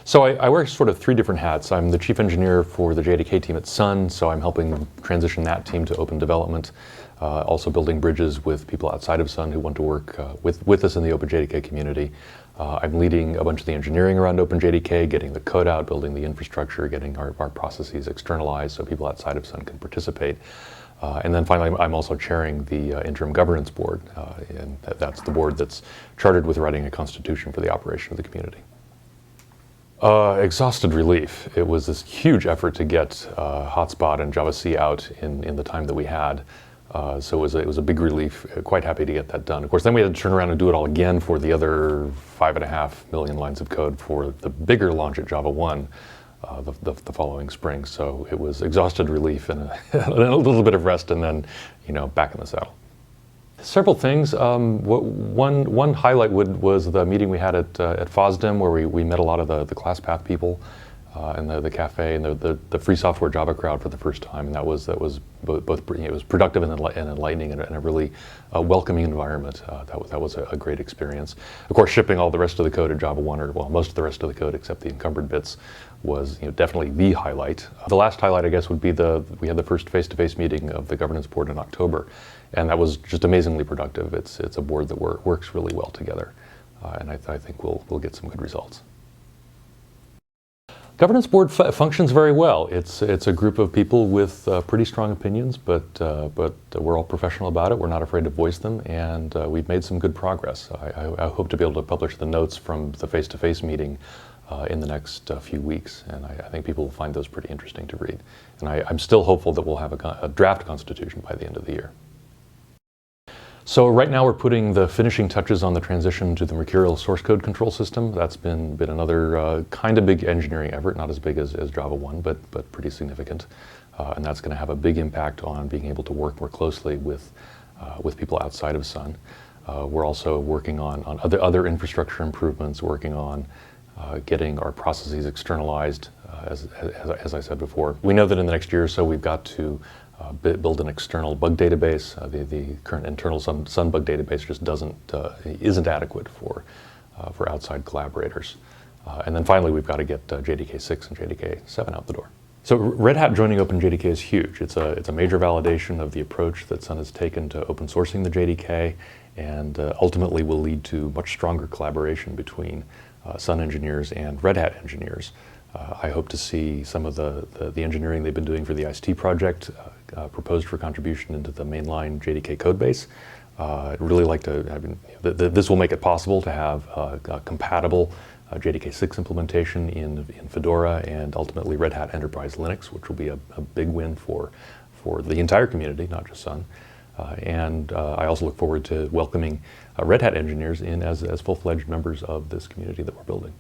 So I wear sort of three different hats. I'm the chief engineer for the JDK team at Sun, so I'm helping transition that team to open development, also building bridges with people outside of Sun who want to work with us in the OpenJDK community. I'm leading a bunch of the engineering around OpenJDK, getting the code out, building the infrastructure, getting our processes externalized so people outside of Sun can participate. And then finally, I'm also chairing the interim governance board, and that's the board that's chartered with writing a constitution for the operation of the community. Exhausted relief. It was this huge effort to get Hotspot and Java-C out in the time that we had. So it was a big relief. Quite happy to get that done. Of course, then we had to turn around and do it all again for the other 5.5 million lines of code for the bigger launch at Java 1 the following spring. So it was exhausted relief and a little bit of rest, and then back in the saddle. Several things. One highlight was the meeting we had at FOSDEM, where we met a lot of the class path people and the cafe and the free software Java crowd for the first time, and that was both it was productive and enlightening and a really welcoming environment. That was a great experience. Of course, shipping all the rest of the code at Java 1, or well, most of the rest of the code except the encumbered bits, was definitely the highlight. The last highlight, I guess, would be we had the first face-to-face meeting of the governance board in October, and that was just amazingly productive. It's a board that works really well together, and I think we'll get some good results. Governance board functions very well. It's a group of people with pretty strong opinions, but we're all professional about it. We're not afraid to voice them, and we've made some good progress. I hope to be able to publish the notes from the face-to-face meeting in the next few weeks, and I think people will find those pretty interesting to read. And I'm still hopeful that we'll have a draft constitution by the end of the year. So right now we're putting the finishing touches on the transition to the Mercurial source code control system. That's been another kind of big engineering effort, not as big as Java 1, but pretty significant. And that's going to have a big impact on being able to work more closely with people outside of Sun. We're also working on other infrastructure improvements, working on getting our processes externalized, as I said before. We know that in the next year or so we've got to build an external bug database. The current internal Sun bug database just isn't adequate for outside collaborators. And then finally, we've got to get JDK 6 and JDK 7 out the door. So Red Hat joining OpenJDK is huge. It's a major validation of the approach that Sun has taken to open sourcing the JDK, and ultimately will lead to much stronger collaboration between Sun engineers and Red Hat engineers. I hope to see some of the engineering they've been doing for the IST project proposed for contribution into the mainline JDK codebase. I'd really like to, this will make it possible to have a compatible JDK 6 implementation in Fedora and ultimately Red Hat Enterprise Linux, which will be a big win for the entire community, not just Sun. And I also look forward to welcoming Red Hat engineers in as full-fledged members of this community that we're building.